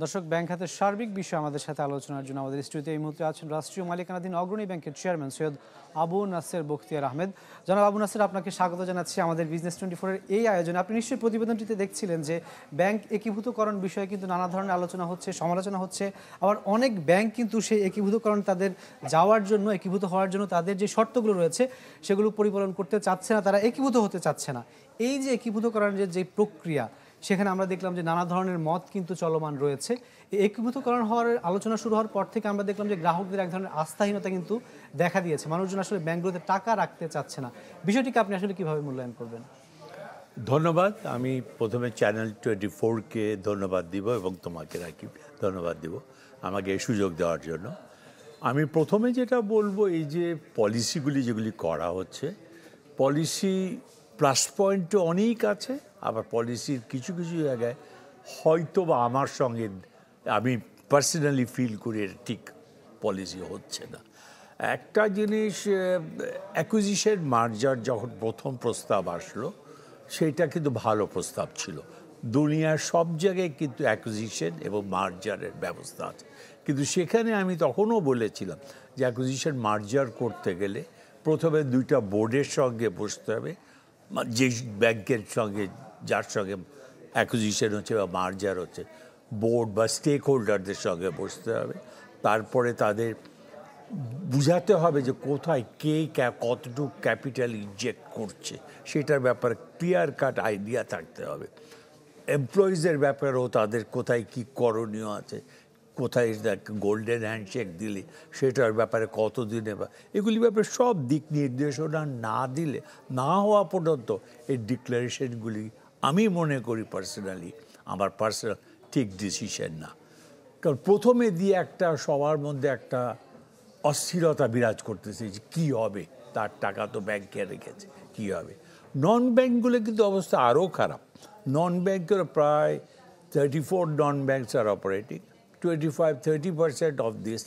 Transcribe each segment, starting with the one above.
দর্শক, ব্যাংক খাতের সার্বিক বিষয়ে আমাদের সাথে আলোচনার জন্য আমাদের স্টুডিওতে এই মুহূর্তে আছেন রাষ্ট্রীয় মালিকানাধীন অগ্রণী ব্যাংকের চেয়ারম্যান সৈয়দ আবু নাসের বখতিয়ার আহমেদ। জনাব আবু নাসের, আপনাকে স্বাগত জানাচ্ছি আমাদের বিজনেস 24-এর এই আয়োজনে। আপনি নিশ্চয়ই প্রতিবেদনটিতে দেখছিলেন যে ব্যাংক একীভূতকরণ বিষয়ে কিন্তু নানা ধরনের আলোচনা হচ্ছে, সমালোচনা হচ্ছে। আবার অনেক ব্যাংক কিন্তু সেই একীভূতকরণ তাদের যাওয়ার জন্য, একীভূত হওয়ার জন্য তাদের যে শর্তগুলো রয়েছে সেগুলো পরিপালন করতে চাচ্ছে না, তারা একীভূত হতে চাচ্ছে না। এই যে একীভূতকরণের যে প্রক্রিয়া, সেখানে আমরা দেখলাম যে নানা ধরনের মত কিন্তু চলমান রয়েছে। এই একীভূতকরণ হওয়ার আলোচনা শুরু হওয়ার পর থেকে আমরা দেখলাম যে গ্রাহকদের এক ধরনের আস্থাহীনতা কিন্তু দেখা দিয়েছে। মানুষজন আসলে ব্যাংকগুলোতে টাকা রাখতে চাচ্ছে না। বিষয়টিকে আপনি আসলে কিভাবে মূল্যায়ন করবেন? ধন্যবাদ। আমি প্রথমে চ্যানেল 24-কে ধন্যবাদ দিব এবং তোমাকে রাকিব ধন্যবাদ দিব আমাকে এই সুযোগ দেওয়ার জন্য। আমি প্রথমে যেটা বলবো, এই যে পলিসিগুলি যেগুলি করা হচ্ছে, পলিসি প্লাস পয়েন্টও অনেক আছে, আবার পলিসির কিছু কিছু জায়গায় হয়তো বা আমার সঙ্গে আমি পার্সোনালি ফিল করি এটা ঠিক পলিসি হচ্ছে না। একটা জিনিস, অ্যাকুইজিশন মার্জার যখন প্রথম প্রস্তাব আসলো, সেইটা কিন্তু ভালো প্রস্তাব ছিল। দুনিয়ার সব জায়গায় কিন্তু অ্যাকুইজিশন এবং মার্জারের ব্যবস্থা আছে, কিন্তু সেখানে আমি তখনও বলেছিলাম যে অ্যাকুইজিশন মার্জার করতে গেলে প্রথমে দুইটা বোর্ডের সঙ্গে বসতে হবে, যে ব্যাংকের সঙ্গে যার সঙ্গে অ্যাকুইজিশন হচ্ছে বা মার্জার হচ্ছে, বোর্ড বা স্টেক হোল্ডারদের সঙ্গে বসতে হবে। তারপরে তাদের বুঝাতে হবে যে কোথায় কে কতটুকু ক্যাপিটাল ইনজেক্ট করছে, সেটার ব্যাপারে ক্লিয়ার কাট আইডিয়া থাকতে হবে। এমপ্লয়িজের ব্যাপারেও তাদের কোথায় কি করণীয় আছে, কোথায় গোল্ডেন হ্যান্ডশেক দিলে সেটার ব্যাপারে কতদিনে, বা এগুলি ব্যাপারে সব দিক নির্দেশনা না দিলে, না হওয়া পর্যন্ত এই ডিক্লারেশনগুলি আমি মনে করি পার্সোনালি, আমার পার্সোনাল ঠিক ডিসিশন না। কারণ প্রথমে দিয়ে একটা সবার মধ্যে একটা অস্থিরতা বিরাজ করতেছে যে কী হবে, তার টাকা তো ব্যাংকে রেখেছে, কী হবে। নন ব্যাংকগুলো কিন্তু অবস্থা আরও খারাপ। নন ব্যাংকের প্রায় 34 non banks are operating, 25-30% of this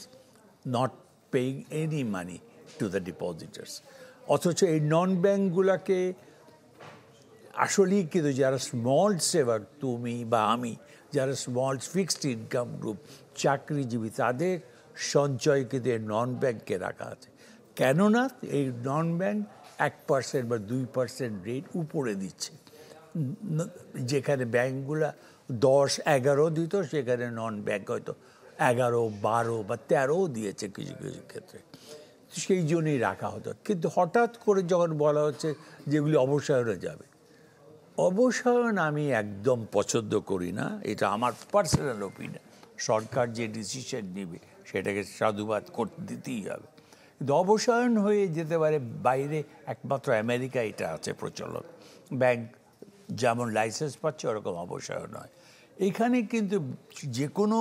not paying any money to the depositors. অথচ এই নন ব্যাংকগুলোকে আসলেই কিন্তু যারা স্মল সেভার, তুমি বা আমি, যারা স্মল ফিক্সড ইনকাম গ্রুপ, চাকরিজীবী, তাদের সঞ্চয় কিন্তু এই নন ব্যাংকে রাখা আছে। কেননা এই নন ব্যাংক 1% বা 2% রেট উপরে দিচ্ছে। যেখানে ব্যাংকগুলা 10-11 দিত, সেখানে নন ব্যাংক হয়তো 11-12 বা 13 দিয়েছে কিছু কিছু ক্ষেত্রে। সেই জন্যই রাখা হতো। কিন্তু হঠাৎ করে যখন বলা হচ্ছে যেগুলি অবসায়নে যাবে, অবসায়ন আমি একদম পছন্দ করি না, এটা আমার পার্সোনাল ওপিনিয়ন। সরকার যে ডিসিশন নেবে সেটাকে সাধুবাদ করতে দিতেই হবে, কিন্তু অবসায়ন হয়ে যেতে পারে বাইরে। একমাত্র আমেরিকা এটা আছে প্রচলন, ব্যাংক যেমন লাইসেন্স পাচ্ছে ওরকম অবসায়ন হয়। এখানে কিন্তু যে কোনো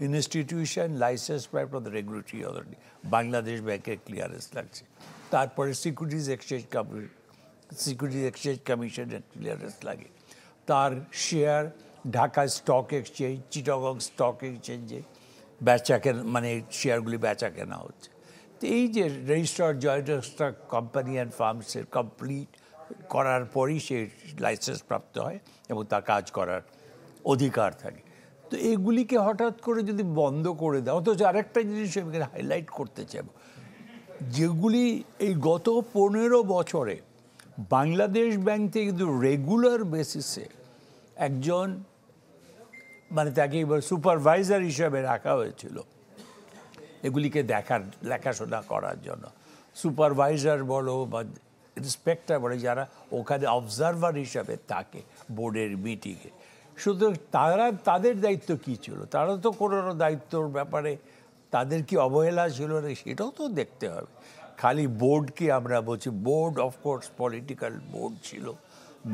ইনস্টিটিউশন লাইসেন্স পায় প্রথম রেগুলেটরি অথরিটি, বাংলাদেশ ব্যাংকের ক্লিয়ারেন্স লাগছে, তারপরে সিকিউরিটিজ এক্সচেঞ্জ কমিশনের ক্লিয়ারেন্স লাগে, তার share Dhaka stock exchange, Chittagong stock এক্সচেঞ্জে বেচা কেনা, মানে শেয়ারগুলি বেচা কেনা হচ্ছে। তো এই যে registered joint register company and ফার্মসের কমপ্লিট করার পরই সে লাইসেন্স প্রাপ্ত হয় এবং তার কাজ করার অধিকার থাকে। তো এগুলিকে হঠাৎ করে যদি বন্ধ করে দেয়, অথচ আরেকটা জিনিস আমি হাইলাইট করতে চাইব, যেগুলি এই গত 15 বছরে বাংলাদেশ ব্যাংক থেকে কিন্তু রেগুলার বেসিসে একজন, মানে তাকে এবার সুপারভাইজার হিসাবে রাখা হয়েছিল এগুলিকে দেখাশোনা করার জন্য। সুপারভাইজার বলো বা ইন্সপেক্টর বলো, যারা ওখানে অবজারভার হিসাবে থাকে বোর্ডের মিটিংয়ে, শুধু তাদের দায়িত্ব কী ছিল? তারা তো কোনো দায়িত্বর ব্যাপারে তাদের কি অবহেলা ছিল না, সেটাও তো দেখতে হবে। খালি বোর্ডকে আমরা বলছি, বোর্ড অফকোর্স পলিটিক্যাল বোর্ড ছিল,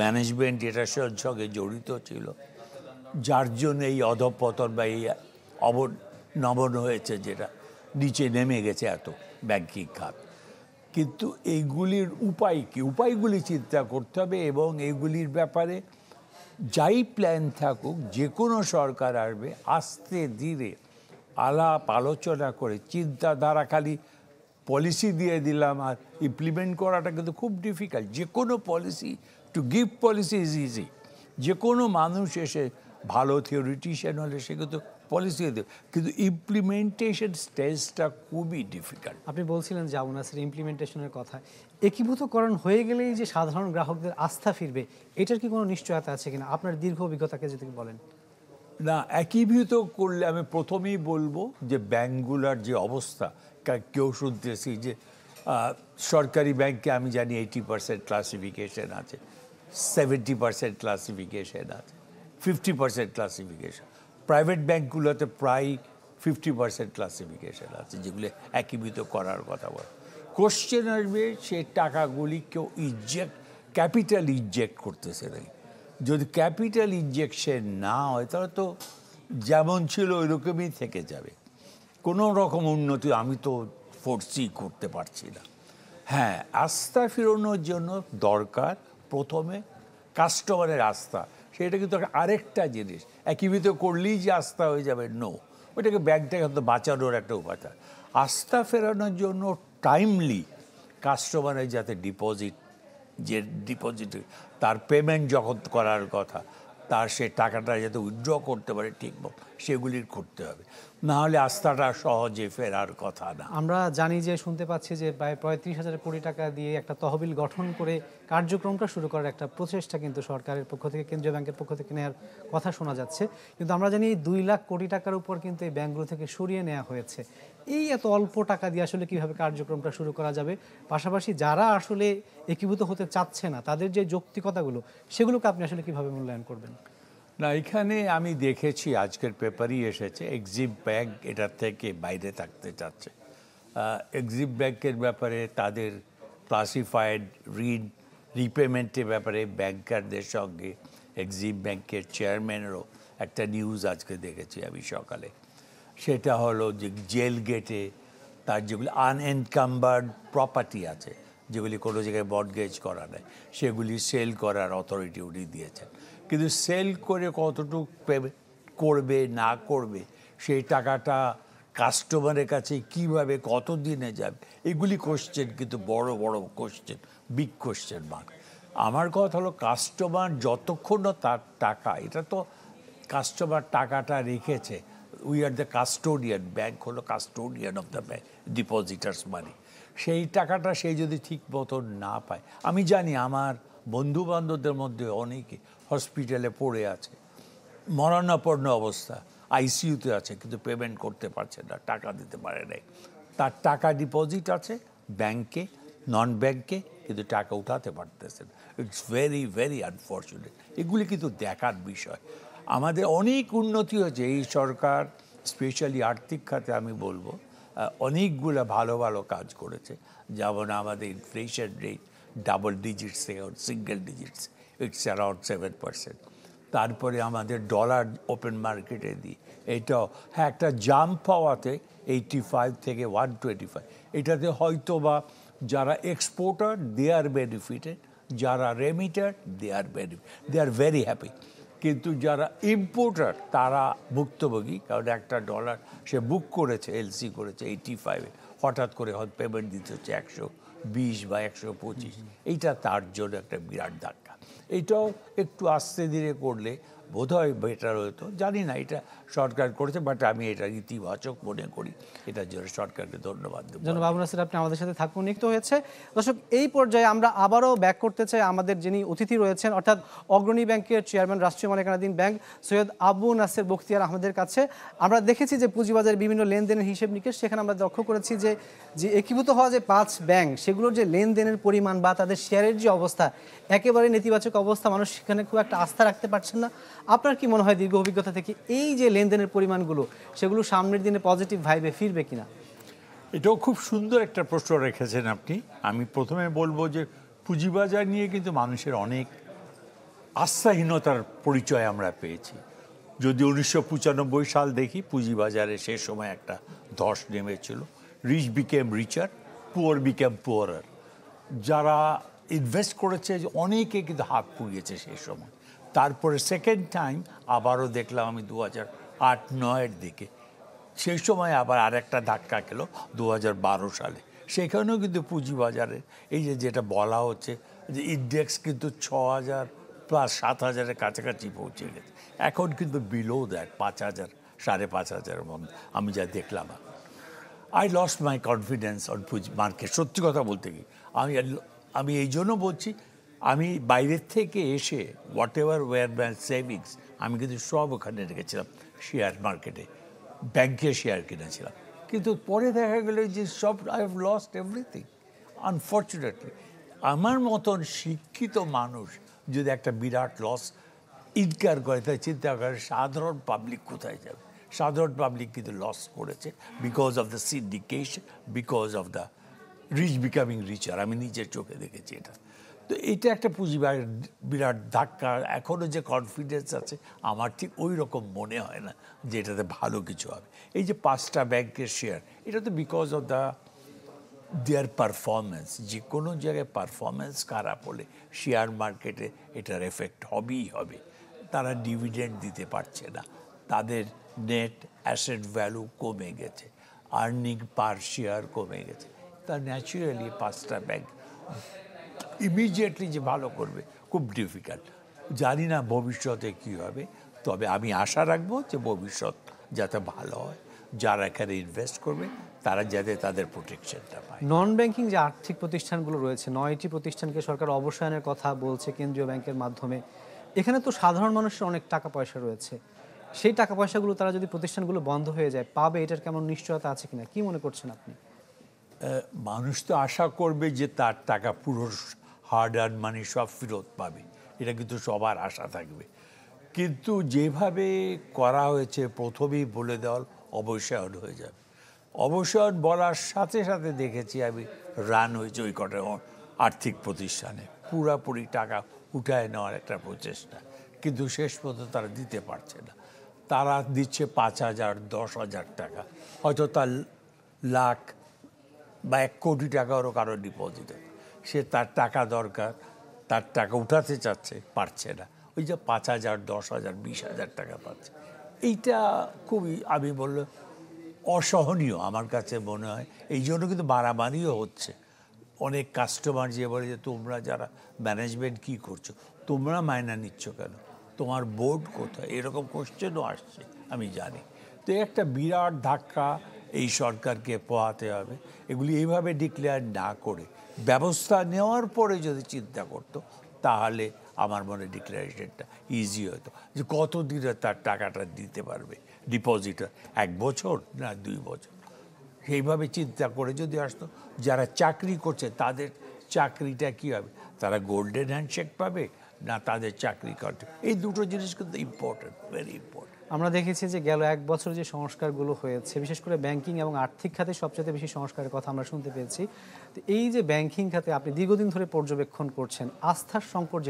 ম্যানেজমেন্ট এটার সঙ্গে জড়িত ছিল, যার জন্য এই অধঃপতন বা এই অবনমন হয়েছে, যেটা নিচে নেমে গেছে এত ব্যাংকিং খাত। কিন্তু এইগুলির উপায় কী, উপায়গুলি চিন্তা করতে হবে, এবং এইগুলির ব্যাপারে যাই প্ল্যান থাকুক, যে কোনো সরকার আসবে, আস্তে ধীরে আলাপ আলোচনা করে চিন্তাধারা, খালি পলিসি দিয়ে দিলাম আর ইমপ্লিমেন্ট করাটা কিন্তু খুব ডিফিকাল্ট। যে কোনো policy, to give policy is easy. যে কোনো মানুষ এসে ভালো থিওরিটিশিয়ান হলে সে কিন্তু পলিসি দেবে, কিন্তু ইমপ্লিমেন্টেশন স্টেজটা খুবই ডিফিকাল্ট। আপনি বলছিলেন যে আবু নাসের ইমপ্লিমেন্টেশনের কথা, একীভূতকরণ হয়ে গেলেই যে সাধারণ গ্রাহকদের আস্থা ফিরবে, এটার কি কোনো নিশ্চয়তা আছে কিনা? আপনার দীর্ঘ অভিজ্ঞতাকে যদি বলেন। না, একীভূত করলে আমি প্রথমেই বলবো যে ব্যাংকগুলোর যে অবস্থা, কেউ শুনতেছি যে সরকারি ব্যাংকে আমি জানি 80% ক্লাসিফিকেশন আছে, 70% ক্লাসিফিকেশন আছে, 50% ক্লাসিফিকেশন। প্রাইভেট ব্যাংকগুলোতে প্রায় 50% ক্লাসিফিকেশন আছে, যেগুলো একীভূত করার কথা বলে। কোশ্চেন আসবে সে টাকাগুলি কেউ ক্যাপিটাল ইনজেক্ট করতেছে নাকি। যদি ক্যাপিটাল ইনজেকশন না হয় তাহলে তো যেমন ছিল ওই রকমই থেকে যাবে, কোনো রকম উন্নতি আমি তো ফোর্সি করতে পারছি না। হ্যাঁ, আস্থা ফেরানোর জন্য দরকার প্রথমে কাস্টমারের আস্থা। সেটা কিন্তু আরেকটা জিনিস, একীভূত করলেই যে আস্থা হয়ে যাবে, নো, ওইটাকে ব্যাংকটাকে হয়তো বাঁচানোর একটা উপায়। আস্থা ফেরানোর জন্য টাইমলি কাস্টমারের যাতে যে ডিপোজিট তার পেমেন্ট যখন করার কথা, তার সে টাকাটা যাতে উইথড্র করতে পারে ঠিকমতো, সেগুলির করতে হবে, না হলে আস্থাটা সহজে ফেরার কথা না। আমরা জানি যে, শুনতে পাচ্ছি যে প্রায় 30,000 কোটি টাকা দিয়ে একটা তহবিল গঠন করে কার্যক্রমটা শুরু করার একটা প্রচেষ্টা কিন্তু সরকারের পক্ষ থেকে, কেন্দ্রীয় ব্যাংকের পক্ষ থেকে নেওয়ার কথা শোনা যাচ্ছে। কিন্তু আমরা জানি 2 লাখ কোটি টাকার উপর কিন্তু এই ব্যাংকগুলো থেকে সরিয়ে নেওয়া হয়েছে। এই এত অল্প টাকা দিয়ে আসলে কিভাবে কার্যক্রমটা শুরু করা যাবে? পাশাপাশি যারা আসলে একীভূত হতে চাচ্ছে না, তাদের যে যৌক্তিকতাগুলো, সেগুলোকে আপনি আসলে কিভাবে মূল্যায়ন করবেন? না, এখানে আমি দেখেছি আজকের পেপারই এসেছে, এক্সিম ব্যাংক এটার থেকে বাইরে থাকতে চাচ্ছে। এক্সিম ব্যাংকের ব্যাপারে তাদের ক্লাসিফাইড রিপেমেন্টের ব্যাপারে ব্যাংকারদের সঙ্গে এক্সিম ব্যাংকের চেয়ারম্যানেরও একটা নিউজ আজকে দেখেছি আমি সকালে। সেটা হলো যে জেল গেটে তার যেগুলি আনএনকাম্বার্ড প্রপার্টি আছে, যেগুলি কোনো জায়গায় মর্টগেজ করা নেই, সেগুলি সেল করার অথরিটি উনি দিয়েছেন। কিন্তু সেল করে কতটুকু করবে না করবে, সেই টাকাটা কাস্টমারের কাছে কিভাবে কত দিনে যাবে, এগুলি কোশ্চেন, কিন্তু বড় বড় কোশ্চেন, বিগ কোশ্চেন মার্ক। আমার কথা হলো কাস্টমার যতক্ষণ না তার টাকা, এটা তো কাস্টমার টাকাটা রেখেছে, we are the custodian, bank হলো custodian of the bank, depositors money. সেই টাকাটা সে যদি ঠিক মতো না পায়, আমি জানি আমার বন্ধু বান্ধবদের মধ্যে অনেকে হসপিটালে পড়ে আছে, মরণাপন্ন অবস্থা, আইসিইউতে আছে, কিন্তু পেমেন্ট করতে পারছে না, টাকা দিতে পারে নাই। তার টাকা ডিপোজিট আছে ব্যাংকে, নন ব্যাংকে, কিন্তু টাকা উঠাতে পারতেছে না। It's very very unfortunate. এগুলি কিন্তু দেখার বিষয়। আমাদের অনেক উন্নতি হয়েছে এই সরকার, স্পেশালি আর্থিক খাতে আমি বলবো অনেকগুলো ভালো ভালো কাজ করেছে। যেমন আমাদের ইনফ্লেশন রেট ডাবল ডিজিটস থেকে সিঙ্গেল ডিজিটস, ইটস অ্যারাউন্ড 7%। তারপরে আমাদের ডলার ওপেন মার্কেটে দিই, এটাও হ্যাঁ একটা জাম্প পাওয়াতে 85 থেকে 125, এটাতে হয়তো বা যারা এক্সপোর্টার দে আর বেনিফিটেড, যারা remitter they are very happy, কিন্তু যারা ইম্পোর্টার তারা ভুক্তভোগী। কারণ একটা ডলার সে বুক করেছে, এলসি করেছে 85-এ, হঠাৎ করে হয়তো পেমেন্ট দিতে হচ্ছে 120 বা 125, এইটা তার জন্য একটা বিরাট ধাক্কা। এইটাও একটু আস্তে ধীরে করলে বোধহয় বেটার হতো, জানি না, এটা সরকার করেছে, বাট আমি এটা ইতিবাচক মনে করি, এটার জন্য সরকারকে ধন্যবাদ দেব। জনাব আবু নাসের, আপনি আমাদের সাথে থাকুন, নিযুক্ত হয়েছে। দর্শক, এই পর্যায়ে আমরা আবারও ব্যাক করতে চাই আমাদের যিনি অতিথি রয়েছেন, অর্থাৎ অগ্রণী ব্যাংকের চেয়ারম্যান, রাষ্ট্রীয় মালিকানাধীন ব্যাংক, সৈয়দ আবু নাসের বখতিয়ার আহমেদের কাছে। আমরা দেখেছি যে পুঁজিবাজারের বিভিন্ন লেনদেনের হিসেব নিকেশ, সেখানে আমরা লক্ষ্য করেছি যে একীভূত হওয়া যে 5 ব্যাংক, সেগুলোর যে লেনদেনের পরিমাণ বা তাদের শেয়ারের যে অবস্থা, একেবারে নেতিবাচক অবস্থা, মানুষ সেখানে খুব একটা আস্থা রাখতে পারছেন না। আপনার কি মনে হয় দীর্ঘ অভিজ্ঞতা থেকে এই যে লেনদেনের পরিমাণগুলো, সেগুলো সামনের দিনে পজিটিভ ভাইবে ফিরবে কিনা? এটাও খুব সুন্দর একটা প্রশ্ন রেখেছেন আপনি। আমি প্রথমে বলবো যে পুঁজিবাজার নিয়ে কিন্তু মানুষের অনেক আস্থাহীনতার পরিচয় আমরা পেয়েছি। যদি 1995 সাল দেখি, পুঁজিবাজারে সে সময় একটা ধস নেমেছিল, রিচ বিকেম রিচার, পুয়ার বিকেম পুয়ারার। যারা ইনভেস্ট করেছে অনেকে কিন্তু হাত পুড়িয়েছে সেই সময়। তারপরে সেকেন্ড টাইম আবারও দেখলাম আমি 2008-09-এর দিকে, সেই সময় আবার আরেকটা ধাক্কা খেলো 2012 সালে। সেখানেও কিন্তু পুঁজিবাজারে এই যেটা বলা হচ্ছে যে ইন্ডেক্স কিন্তু 6000 প্লাস 7,000-এর কাছাকাছি পৌঁছে গেছে। এখন কিন্তু বিলো দ্যাট 5,000, 5,500-এর মধ্যে আমি যা দেখলাম। I lost my confidence on market. সত্যি কথা বলতে কি, আমি এই জন্য বলছি, আমি বাইরের থেকে এসে whatever were my savings আমি কিন্তু সব ওখানে রেখেছিলাম শেয়ার মার্কেটে, ব্যাংকে শেয়ার কিনেছিলাম। কিন্তু পরে দেখা গেল যে সব I have lost everything unfortunately. আমার মতন শিক্ষিত মানুষ যদি একটা বিরাট লস ইনকার করে, তাই চিন্তা করে সাধারণ পাবলিক কোথায় যাবে। সাধারণ পাবলিক কিন্তু লস করেছে because of the syndication, because of the rich becoming richer. আমি নিজের চোখে দেখেছি এটা। তো এটা একটা বিরাট ধাক্কা। এখনও যে কনফিডেন্স আছে আমার ঠিক ওই রকম মনে হয় না যে এটাতে ভালো কিছু হবে। এই যে 5টা ব্যাংকের শেয়ার, এটা তো because of the there performance. যে কোনো জায়গায় পারফরমেন্স খারাপ হলে শেয়ার মার্কেটে এটার এফেক্ট হবেই হবে। তারা ডিভিডেন্ড দিতে পারছে না, তাদের নেট অ্যাসেট ভ্যালু কমে গেছে, আর্নিং পার শেয়ার কমে গেছে। তা ন্যাচুরালি 5টা ব্যাংক ইমিডিয়েটলি যে ভালো করবে খুব ডিফিকাল্ট। জানি না ভবিষ্যতে কী হবে, তবে আমি আশা রাখবো যে ভবিষ্যৎ যাতে ভালো হয়, যারা এখানে ইনভেস্ট করবে তারা যাতে তাদের প্রোটেকশনটা পায়। নন ব্যাংকিং যে আর্থিক প্রতিষ্ঠানগুলো রয়েছে, 9টি প্রতিষ্ঠানকে সরকার অবসানের কথা বলছে কেন্দ্রীয় ব্যাংকের মাধ্যমে। এখানে তো সাধারণ মানুষের অনেক টাকা পয়সা রয়েছে, সেই টাকা পয়সাগুলো তারা যদি প্রতিষ্ঠানগুলো বন্ধ হয়ে যায় পাবে, এটার কেমন নিশ্চয়তা আছে কিনা, কি মনে করছেন আপনি? মানুষ তো আশা করবে যে তার টাকা পুরো হার্ড আর্ন মানি সব ফেরত পাবে, এটা কিন্তু সবার আশা থাকবে। কিন্তু যেভাবে করা হয়েছে, প্রথমেই বলে দেওয়ার অবসায়ন হয়ে যাবে। অবসায়ন বলার সাথে সাথে দেখেছি আমি রান হয়েছে ওই কটা আর্থিক প্রতিষ্ঠানে, পুরাপুরি টাকা উঠায় নেওয়ার একটা প্রচেষ্টা, কিন্তু শেষ পর্যন্ত তারা দিতে পারছে না। তারা দিচ্ছে 5,000, 10,000 টাকা, হয়তো তার লাখ বা 1 কোটি টাকারও কারো ডিপোজিটে, সে তার টাকা দরকার, তার টাকা উঠাতে চাচ্ছে, পারছে না। ওই যে 5,000, 10,000, 20,000 টাকা পাচ্ছে, এইটা খুবই, আমি বললো, অসহনীয় আমার কাছে মনে হয়। এই জন্য কিন্তু বাড়াবাড়িও হচ্ছে। অনেক কাস্টমার যে বলে যে তোমরা যারা ম্যানেজমেন্ট কী করছো, তোমরা মায়না নিচ্ছ কেন, তোমার বোর্ড কোথায়, এরকম কোশ্চেনও আসছে আমি জানি। তো একটা বিরাট ধাক্কা এই সরকারকে পোহাতে হবে। এগুলি এইভাবে ডিক্লেয়ার না করে ব্যবস্থা নেওয়ার পরে যদি চিন্তা করতো, তাহলে আমার মনে ডিক্লারেশনটা ইজি হতো যে কত দিনে তার টাকাটা দিতে পারবে ডিপোজিটার, 1 বছর না 2 বছর। সেইভাবে চিন্তা করে যদি আসতো, যারা চাকরি করছে তাদের চাকরিটা কী হবে, তারা গোল্ডেন হ্যান্ডশেক পাবে না তাদের চাকরি করতে, এই দুটো জিনিস কিন্তু ইম্পর্টেন্ট, ভেরি ইম্পর্টেন্ট। আমরা দেখেছি যে গেল 1 বছর যে সংস্কারগুলো হয়েছে, বিশেষ করে ব্যাংকিং এবং আর্থিক খাতে সবচেয়ে বেশি সংস্কারের কথা আমরা শুনতে পেয়েছি। তো এই যে ব্যাংকিং খাতে আপনি দীর্ঘদিন ধরে পর্যবেক্ষণ করছেন, আস্থার সংকট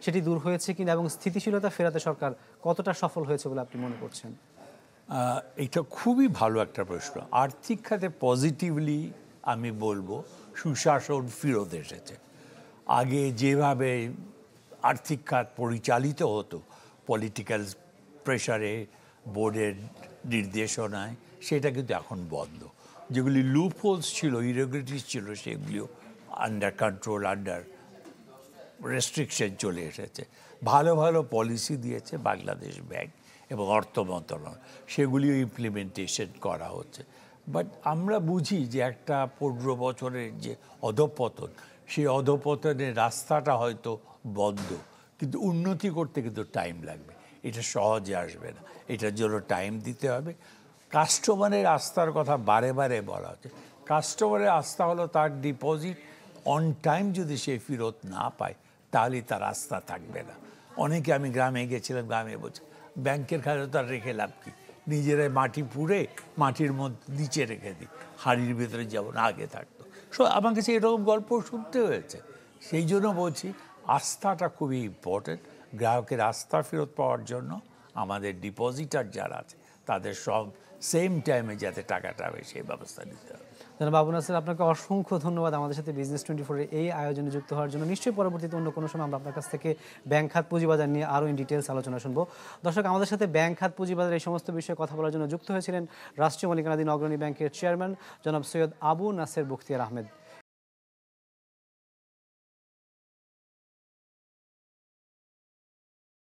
সেটি দূর হয়েছে কিনা এবং স্থিতিশীলতা ফেরাতে সরকার কতটা সফল হয়েছে বলে আপনি মনে করছেন? এটা খুবই ভালো একটা প্রশ্ন। আর্থিক খাতে পজিটিভলি আমি বলবো সুশাসন ফিরত এসেছে। আগে যেভাবে আর্থিক খাত পরিচালিত হতো পলিটিক্যাল প্রেশারে, বোর্ডের নির্দেশনায়, সেটা কিন্তু এখন বন্ধ। যেগুলি লুপ হোলস ছিল, ইরেগুলারিটিস ছিল, সেগুলিও আন্ডার কন্ট্রোল, আন্ডার রেস্ট্রিকশন চলে এসেছে। ভালো ভালো পলিসি দিয়েছে বাংলাদেশ ব্যাংক এবং অর্থ মন্ত্রণালয়, সেগুলিও ইমপ্লিমেন্টেশন করা হচ্ছে। বাট আমরা বুঝি যে একটা 15 বছরের যে অধঃপতন, সেই অধঃপতনের রাস্তাটা হয়তো বন্ধ, কিন্তু উন্নতি করতে কিন্তু টাইম লাগবে, এটা সহজে আসবে না, এটার জন্য টাইম দিতে হবে। কাস্টমারের আস্থার কথা বারে বারে বলা হচ্ছে। কাস্টমারের আস্থা হলো তার ডিপোজিট অন টাইম যদি সে ফেরত না পায়, তাহলে তার আস্থা থাকবে না। অনেকে, আমি গ্রামে গেছিলাম, গ্রামে বলছে ব্যাংকের খাতে তার রেখে লাভ কি, নিজেরাই মাটি পুড়ে মাটির মধ্যে নিচে রেখে দিই, হাড়ির ভেতরে যেমন আগে থাকতো। আমার কাছে এরকম গল্প শুনতে হয়েছে। সেই জন্য বলছি আস্থাটা খুবই ইম্পর্টেন্ট। গ্রাহকের আস্থা ফেরত পাওয়ার জন্য আমাদের ডিপোজিটার যারা আছে তাদের সব সেম টাইমে যাতে টাকাটা হবে সেই ব্যবস্থা নিতে হবে। জনাব আবু নাসের, আপনাকে অসংখ্য ধন্যবাদ আমাদের সাথে বিজনেস 24-এর এই আয়োজনে যুক্ত হওয়ার জন্য। নিশ্চয়ই পরবর্তীতে অন্য কোনো সময় আমরা আপনার কাছ থেকে ব্যাংক খাত পুঁজিবাজার নিয়ে আরও ইন ডিটেলস আলোচনা শুনবো। দর্শক, আমাদের সাথে ব্যাংক খাত পুঁজিবাজার এই সমস্ত বিষয়ে কথা বলার জন্য যুক্ত হয়েছিলেন রাষ্ট্রীয় মালিকানাধীন অগ্রণী ব্যাংকের চেয়ারম্যান জনাব সৈয়দ আবু নাসের বখতিয়ার আহমেদ।